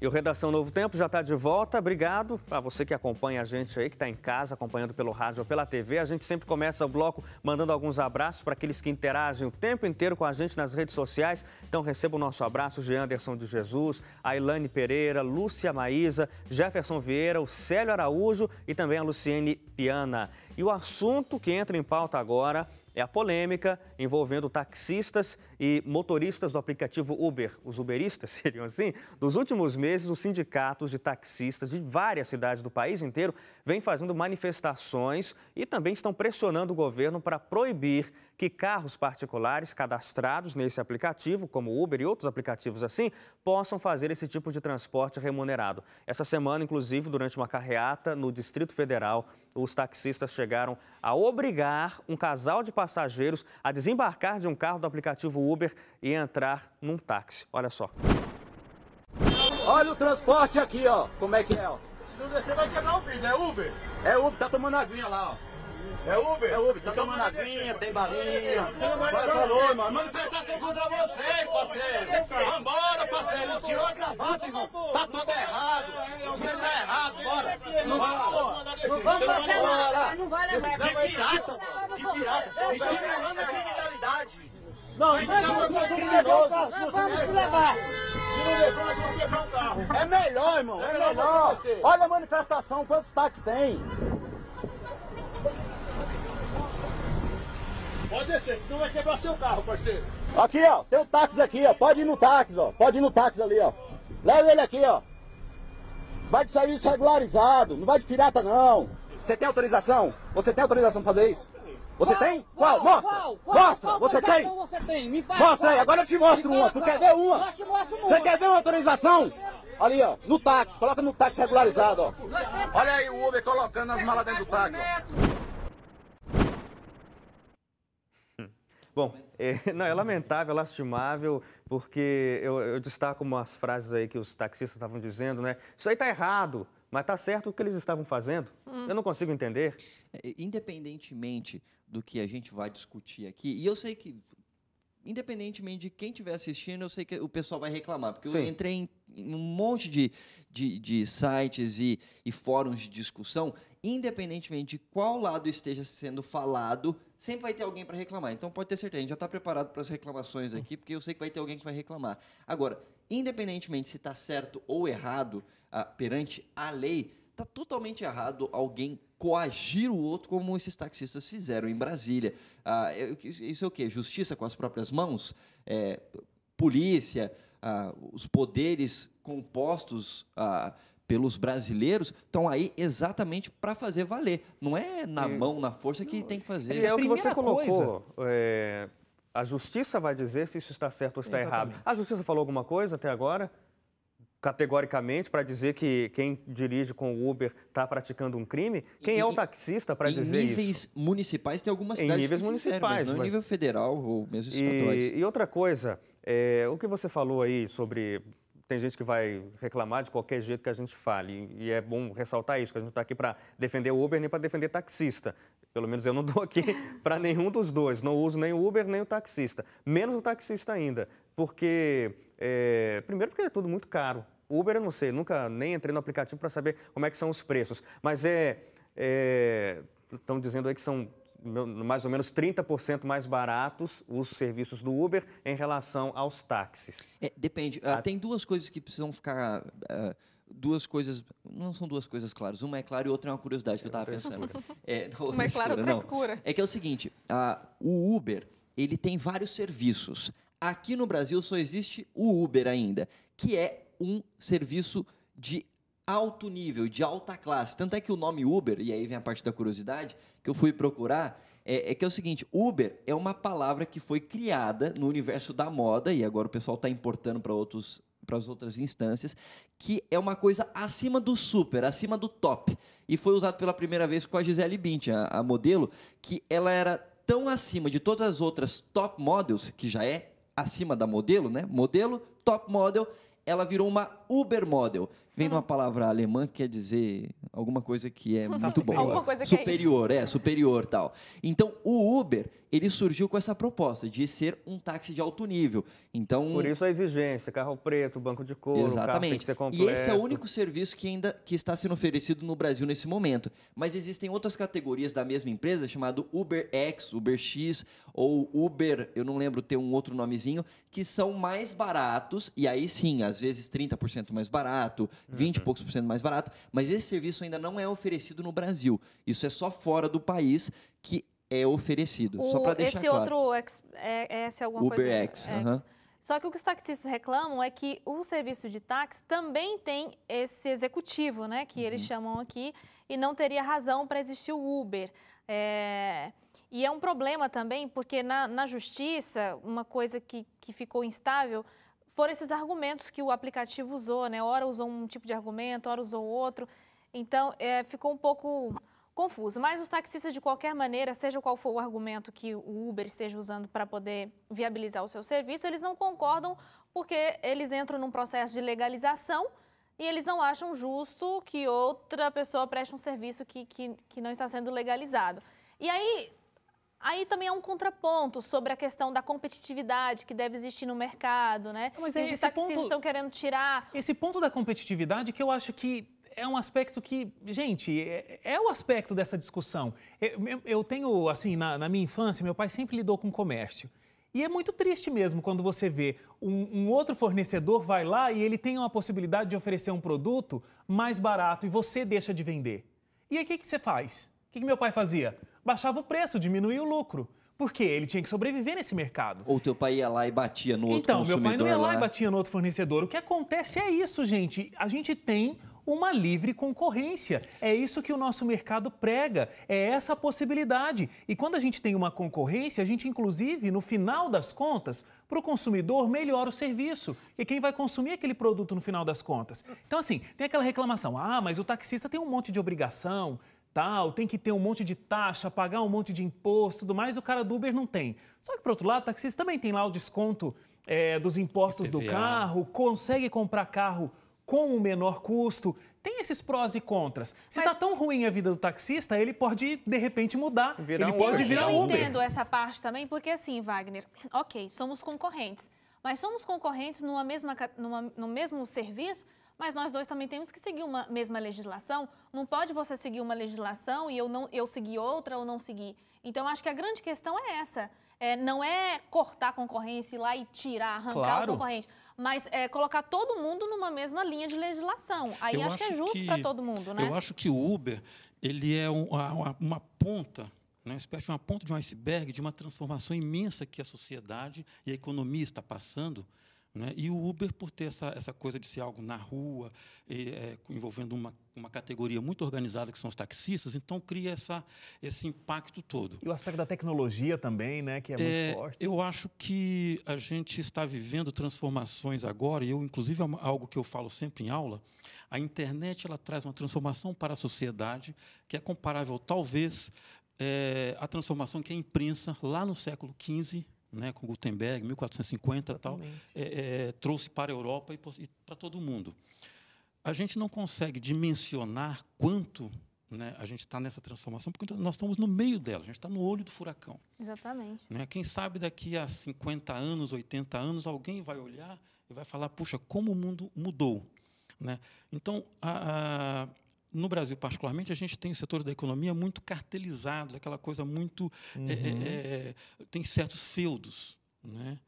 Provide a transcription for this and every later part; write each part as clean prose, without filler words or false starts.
E o Redação Novo Tempo já está de volta. Obrigado a você que acompanha a gente aí, que está em casa, acompanhando pelo rádio ou pela TV. A gente sempre começa o bloco mandando alguns abraços para aqueles que interagem o tempo inteiro com a gente nas redes sociais. Então receba o nosso abraço, Jean Anderson de Jesus, a Ilane Pereira, Lúcia Maísa, Jefferson Vieira, o Célio Araújo e também a Luciene Piana. E o assunto que entra em pauta agora é a polêmica envolvendo taxistas e motoristas do aplicativo Uber. Os uberistas seriam assim? Nos últimos meses, os sindicatos de taxistas de várias cidades do país inteiro vêm fazendo manifestações e também estão pressionando o governo para proibir que carros particulares cadastrados nesse aplicativo, como Uber e outros aplicativos assim, possam fazer esse tipo de transporte remunerado. Essa semana, inclusive, durante uma carreata no Distrito Federal, os taxistas chegaram a obrigar um casal de passageiros a desembarcar de um carro do aplicativo Uber e entrar num táxi. Olha só. Olha o transporte aqui, ó. Como é que é, ó. Se não descer, vai quebrar o vidro. É Uber? É Uber, tá tomando aguinha lá, ó. É Uber? É Uber, tá tomando aguinha, tem balinha. Você não vai Agora levar falou, ninguém. mano. Manifestação contra vocês, parceiro. Vambora, parceiro. Não tirou a gravata, irmão. Tá tudo errado. Você tá errado, bora. Não vai. Não vai levar. Que pirata, mano. Que pirata. Estimulando a criminalidade. Não, isso não é criminoso. Vamos levar. Se não descer, nós vamos quebrar o carro. É melhor, irmão. É melhor. Olha a manifestação, quantos táxis tem? Pode descer, senão vai quebrar seu carro, parceiro. Aqui, ó. Tem um táxi aqui, ó. Pode ir no táxi, ó. Pode ir no táxi ali, ó. Leva ele aqui, ó. Vai de serviço regularizado. Não vai de pirata, não. Você tem autorização? Você tem autorização pra fazer isso? Você tem? Qual? Mostra! Mostra! Você tem? Você tem? Me fala. Mostra aí, agora eu te mostro uma. Tu quer ver uma? Eu te mostro uma. Você quer ver uma autorização? Ali, ó, no táxi. Coloca no táxi regularizado, ó. Olha aí o Uber colocando as malas dentro do táxi, ó. Bom, não, é lamentável, é lastimável, porque eu destaco umas frases aí que os taxistas estavam dizendo, né? Isso aí tá errado, mas tá certo o que eles estavam fazendo. Eu não consigo entender. Independentemente do que a gente vai discutir aqui, e eu sei que, independentemente de quem estiver assistindo, eu sei que o pessoal vai reclamar, porque Sim. eu entrei em um monte de sites e fóruns de discussão, independentemente de qual lado esteja sendo falado, sempre vai ter alguém para reclamar. Então, pode ter certeza, a gente já está preparado para as reclamações aqui, porque eu sei que vai ter alguém que vai reclamar. Agora, independentemente se está certo ou errado perante a lei, está totalmente errado alguém coagir o outro como esses taxistas fizeram em Brasília. Isso é o quê? Justiça com as próprias mãos? Polícia, os poderes compostos pelos brasileiros estão aí exatamente para fazer valer. Não é na mão, na força que tem que fazer. É o que você primeira colocou. A justiça vai dizer se isso está certo ou está errado. A justiça falou alguma coisa até agora? Categoricamente, para dizer que quem dirige com o Uber está praticando um crime? Quem é o taxista para dizer isso? Em níveis municipais, tem algumas cidades níveis que fizeram, municipais, mas não em mas- nível federal ou mesmo estaduais. E outra coisa, o que você falou aí sobre... Tem gente que vai reclamar de qualquer jeito que a gente fale. E é bom ressaltar isso, que a gente não está aqui para defender o Uber nem para defender taxista. Pelo menos eu não estou aqui para nenhum dos dois. Não uso nem o Uber nem o taxista. Menos o taxista ainda. Porque, primeiro porque é tudo muito caro. O Uber eu não sei, nunca nem entrei no aplicativo para saber como é que são os preços. Mas estão dizendo aí que são mais ou menos 30% mais baratos os serviços do Uber em relação aos táxis. Depende. Tem duas coisas que precisam ficar... duas coisas... Não são duas coisas claras. Uma é clara e outra é uma curiosidade que eu estava pensando. Uma é clara, outra é escura. É que é o seguinte, o Uber, ele tem vários serviços. Aqui no Brasil só existe o Uber ainda, que é um serviço de alto nível, de alta classe. Tanto é que o nome Uber, e aí vem a parte da curiosidade, que eu fui procurar, que é o seguinte, Uber é uma palavra que foi criada no universo da moda, e agora o pessoal está importando para as outras instâncias, que é uma coisa acima do super, acima do top. E foi usado pela primeira vez com a Gisele Bündchen, a modelo, que ela era tão acima de todas as outras top models, que já é acima da modelo, né? Modelo, top model, ela virou uma Uber Model. Vem de uma palavra alemã que quer dizer alguma coisa que é muito boa. Alguma coisa que superior, superior tal. Então, o Uber, ele surgiu com essa proposta de ser um táxi de alto nível. Então, por isso a exigência, carro preto, banco de couro, exatamente. o carro tem que ser completo. E esse é o único serviço que está sendo oferecido no Brasil nesse momento. Mas existem outras categorias da mesma empresa, chamado UberX, UberX ou Uber, eu não lembro, ter um outro nomezinho, que são mais baratos, e aí sim, às vezes 30% mais barato, 20 e poucos por cento mais barato, mas esse serviço ainda não é oferecido no Brasil. Isso é só fora do país que é oferecido. Só para deixar claro. Esse outro é alguma UberX, coisa... Só que o que os taxistas reclamam é que o serviço de táxi também tem esse executivo, né, que eles chamam aqui, e não teria razão para existir o Uber. E é um problema também, porque na justiça, uma coisa que ficou instável foram esses argumentos que o aplicativo usou, né? Ora usou um tipo de argumento, ora usou outro. Então, ficou um pouco confuso. Mas os taxistas, de qualquer maneira, seja qual for o argumento que o Uber esteja usando para poder viabilizar o seu serviço, eles não concordam porque eles entram num processo de legalização e eles não acham justo que outra pessoa preste um serviço que não está sendo legalizado. E aí também há um contraponto sobre a questão da competitividade que deve existir no mercado, né? Mas e os taxistas estão querendo tirar... Esse ponto da competitividade que eu acho que é um aspecto que, gente, é o aspecto dessa discussão. Eu tenho, assim, na minha infância, meu pai sempre lidou com comércio. E é muito triste mesmo quando você vê um outro fornecedor vai lá e ele tem uma possibilidade de oferecer um produto mais barato e você deixa de vender. E aí o que você faz? O que meu pai fazia? Baixava o preço, diminuía o lucro. Por quê? Ele tinha que sobreviver nesse mercado. Ou teu pai ia lá e batia no outro consumidor. Então, meu pai não ia lá e batia no outro fornecedor. O que acontece é isso, gente. A gente tem uma livre concorrência. É isso que o nosso mercado prega. É essa a possibilidade. E quando a gente tem uma concorrência, a gente, inclusive, no final das contas, para o consumidor, melhora o serviço. E quem vai consumir aquele produto no final das contas? Então, assim, tem aquela reclamação. Ah, mas o taxista tem um monte de obrigação, tem que ter um monte de taxa, pagar um monte de imposto, tudo mais, o cara do Uber não tem. Só que, por outro lado, o taxista também tem lá o desconto dos impostos do carro, consegue comprar carro com o menor custo. Tem esses prós e contras. Se está tão ruim a vida do taxista, ele pode, de repente, mudar. Ele pode virar Uber. Eu entendo essa parte também, porque assim, Wagner, ok, somos concorrentes, mas somos concorrentes no mesmo serviço, mas nós dois também temos que seguir uma mesma legislação. Não pode você seguir uma legislação e eu seguir outra ou não seguir. Então, acho que a grande questão é essa. Não é cortar a concorrência, ir lá e arrancar o concorrente, mas colocar todo mundo numa mesma linha de legislação. Aí acho que é justo para todo mundo, né? Eu acho que o Uber, ele é uma ponta, né, uma espécie de uma ponta de um iceberg, de uma transformação imensa que a sociedade e a economia está passando. Né? E o Uber, por ter essa coisa de ser algo na rua, envolvendo uma categoria muito organizada, que são os taxistas, então cria esse impacto todo. E o aspecto da tecnologia também, né, que é muito forte. Eu acho que a gente está vivendo transformações agora, e inclusive, é algo que eu falo sempre em aula, a internet ela traz uma transformação para a sociedade que é comparável, talvez, à transformação que a imprensa, lá no século XV, né, com Gutenberg, 1450 e tal, trouxe para a Europa e para todo o mundo. A gente não consegue dimensionar quanto, né, a gente está nessa transformação, porque nós estamos no meio dela, a gente está no olho do furacão. Exatamente. Né? Quem sabe daqui a 50 anos, 80 anos, alguém vai olhar e vai falar, puxa, como o mundo mudou. Né? Então, no Brasil, particularmente, a gente tem o setor da economia muito cartelizado, aquela coisa muito... tem certos feudos. Né?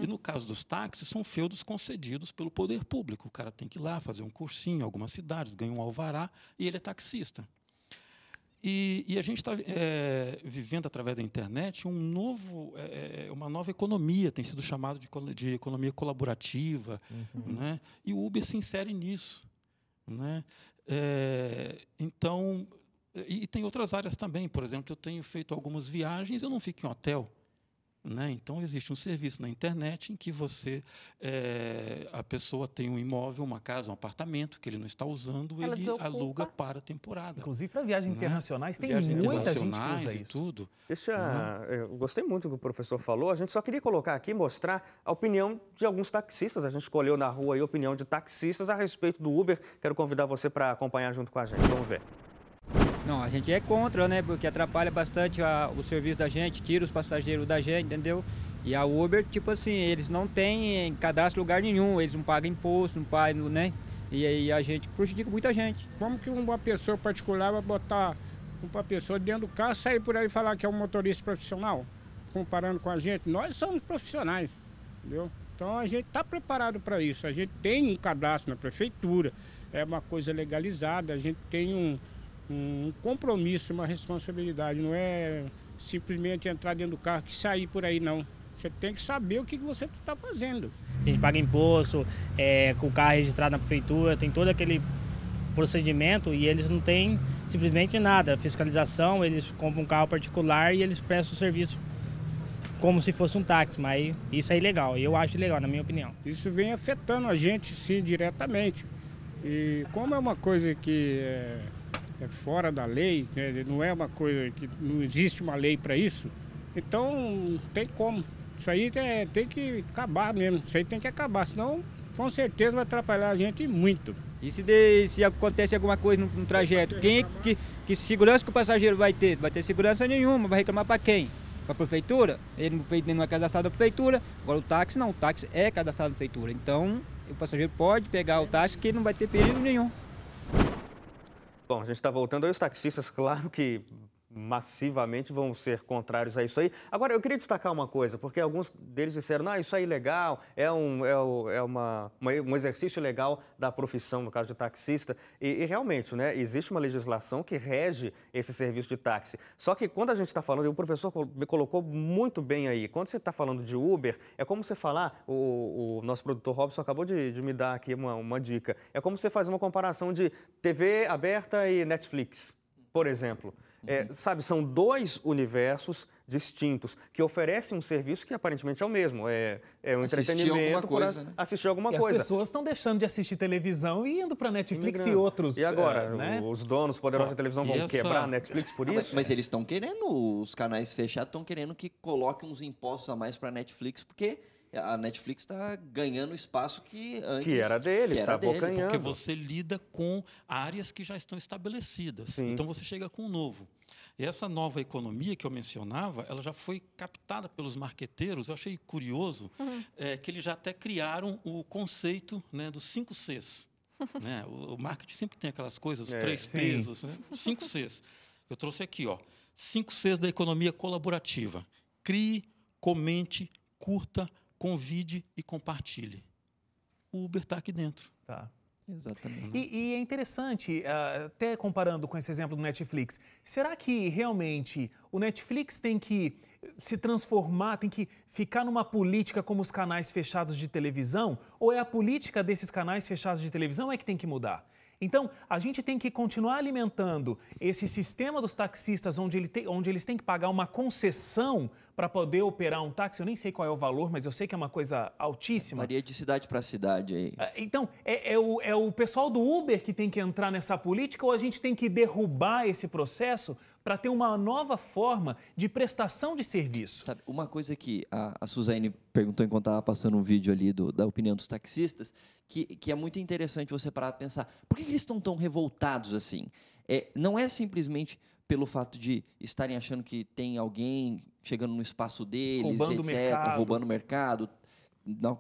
E, no caso dos táxis, são feudos concedidos pelo poder público. O cara tem que ir lá fazer um cursinho em algumas cidades, ganha um alvará e ele é taxista. E a gente está vivendo, através da internet, uma nova economia, tem sido chamado de economia colaborativa. Né? E o Uber se insere nisso. Né? Então, e tem outras áreas também. Por exemplo, eu tenho feito algumas viagens, eu não fico em hotel. né? Então, existe um serviço na internet em que a pessoa tem um imóvel, uma casa, um apartamento que ele não está usando, Ela ele desocupa. aluga para a temporada. Inclusive para viagens Né? internacionais, tem Viagens muita gente que internacionais usa e isso. tudo. Eu gostei muito do que o professor falou. A gente só queria colocar aqui, mostrar a opinião de alguns taxistas. A gente escolheu na rua aí a opinião de taxistas a respeito do Uber. Quero convidar você para acompanhar junto com a gente. Vamos ver. Não, a gente é contra, né? Porque atrapalha bastante o serviço da gente, tira os passageiros da gente, entendeu? E a Uber, tipo assim, eles não têm cadastro em lugar nenhum, eles não pagam imposto, não pagam, né? E aí a gente prejudica muita gente. Como que uma pessoa particular vai botar uma pessoa dentro do carro, sair por aí e falar que é um motorista profissional? Comparando com a gente, nós somos profissionais, entendeu? Então a gente está preparado para isso, a gente tem um cadastro na prefeitura, é uma coisa legalizada, a gente tem um compromisso, uma responsabilidade, não é simplesmente entrar dentro do carro e sair por aí, não. Você tem que saber o que você está fazendo. A gente paga imposto, com o carro registrado na prefeitura, tem todo aquele procedimento e eles não têm simplesmente nada. Fiscalização, eles compram um carro particular e eles prestam o serviço como se fosse um táxi, mas isso é ilegal, eu acho ilegal, na minha opinião. Isso vem afetando a gente, sim, diretamente. E como é uma coisa que é fora da lei, né, não é uma coisa que não existe uma lei para isso, então não tem como. Isso aí tem que acabar mesmo, isso aí tem que acabar, senão com certeza vai atrapalhar a gente muito. E se acontece alguma coisa no trajeto, que segurança que o passageiro vai ter? Vai ter segurança nenhuma, vai reclamar para quem? Para a prefeitura? Ele não é cadastrado na prefeitura, agora o táxi não, o táxi é cadastrado na prefeitura, então o passageiro pode pegar o táxi que ele não vai ter perigo nenhum. Bom, a gente está voltando aí, os taxistas, claro que massivamente vão ser contrários a isso aí. Agora, eu queria destacar uma coisa, porque alguns deles disseram, não, isso aí é legal, é um exercício legal da profissão, no caso de taxista, e realmente, né, existe uma legislação que rege esse serviço de táxi. Só que quando a gente está falando, e o professor me colocou muito bem aí, quando você está falando de Uber, é como você falar, o nosso produtor Robson acabou de me dar aqui uma dica, é como você fazer uma comparação de TV aberta e Netflix, por exemplo. Sabe, são dois universos distintos que oferecem um serviço que aparentemente é o mesmo. É um entretenimento para assistir alguma coisa. As pessoas estão deixando de assistir televisão e indo para Netflix e outros. E agora, né? Os donos poderosos da televisão vão quebrar a Netflix por isso? Mas eles estão querendo, os canais fechados estão querendo que coloquem uns impostos a mais para a Netflix, porque a Netflix está ganhando espaço que antes... Que era deles, está abocanhando. Porque você lida com áreas que já estão estabelecidas. Sim. Então, você chega com um novo. E essa nova economia que eu mencionava, ela já foi captada pelos marqueteiros. Eu achei curioso que eles já até criaram o conceito, né, dos 5 Cs. Né? O marketing sempre tem aquelas coisas, os 3 pesos, né? 5 Cs. Eu trouxe aqui, ó, 5 Cs da economia colaborativa. Crie, comente, curta, convide e compartilhe. O Uber está aqui dentro. Tá. Exatamente. E é interessante, até comparando com esse exemplo do Netflix, será que realmente o Netflix tem que se transformar, tem que ficar numa política como os canais fechados de televisão? Ou é a política desses canais fechados de televisão que tem que mudar? Então, a gente tem que continuar alimentando esse sistema dos taxistas, onde eles têm que pagar uma concessão para poder operar um táxi. Eu nem sei qual é o valor, mas eu sei que é uma coisa altíssima. Varia de cidade para cidade aí. Então, é o pessoal do Uber que tem que entrar nessa política ou a gente tem que derrubar esse processo para ter uma nova forma de prestação de serviço? Sabe, uma coisa que a Suzane perguntou enquanto estava passando um vídeo ali da opinião dos taxistas, que é muito interessante você parar para pensar, por que eles estão tão revoltados assim? Não é simplesmente pelo fato de estarem achando que tem alguém chegando no espaço deles, roubando o mercado,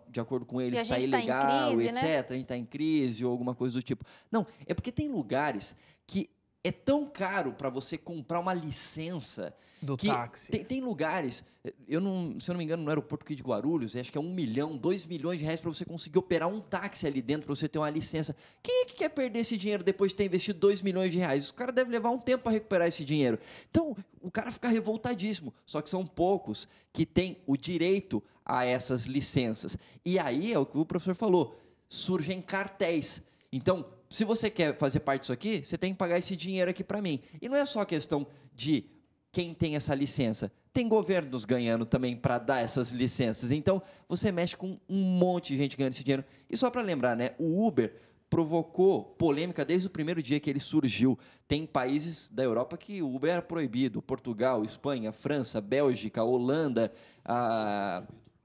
de acordo com eles está ilegal, crise, etc. Né? A gente está em crise ou alguma coisa do tipo. Não, é porque tem lugares que é tão caro para você comprar uma licença do táxi. Tem lugares, se eu não me engano, no aeroporto aqui de Guarulhos, acho que é 1 milhão, 2 milhões de reais para você conseguir operar um táxi ali dentro, para você ter uma licença. Quem é que quer perder esse dinheiro depois de ter investido 2 milhões de reais? O cara deve levar um tempo para recuperar esse dinheiro. Então, o cara fica revoltadíssimo. Só que são poucos que têm o direito a essas licenças. E aí, é o que o professor falou, surgem cartéis. Então, se você quer fazer parte disso aqui, você tem que pagar esse dinheiro aqui para mim. E não é só questão de quem tem essa licença? Tem governos ganhando também para dar essas licenças. Então, você mexe com um monte de gente ganhando esse dinheiro. E só para lembrar, né, o Uber provocou polêmica desde o primeiro dia que ele surgiu. Tem países da Europa que o Uber era proibido. Portugal, Espanha, França, Bélgica, Holanda,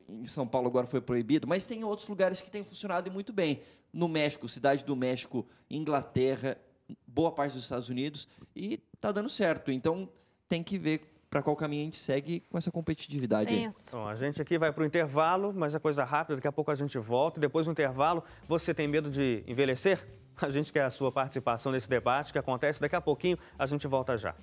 em São Paulo agora foi proibido, mas tem outros lugares que tem funcionado e muito bem. No México, Cidade do México, Inglaterra, boa parte dos Estados Unidos, e está dando certo. Então, tem que ver para qual caminho a gente segue com essa competitividade aí. Bom, a gente aqui vai para o intervalo, mas é coisa rápida, daqui a pouco a gente volta. Depois do intervalo, você tem medo de envelhecer? A gente quer a sua participação nesse debate que acontece daqui a pouquinho, a gente volta já.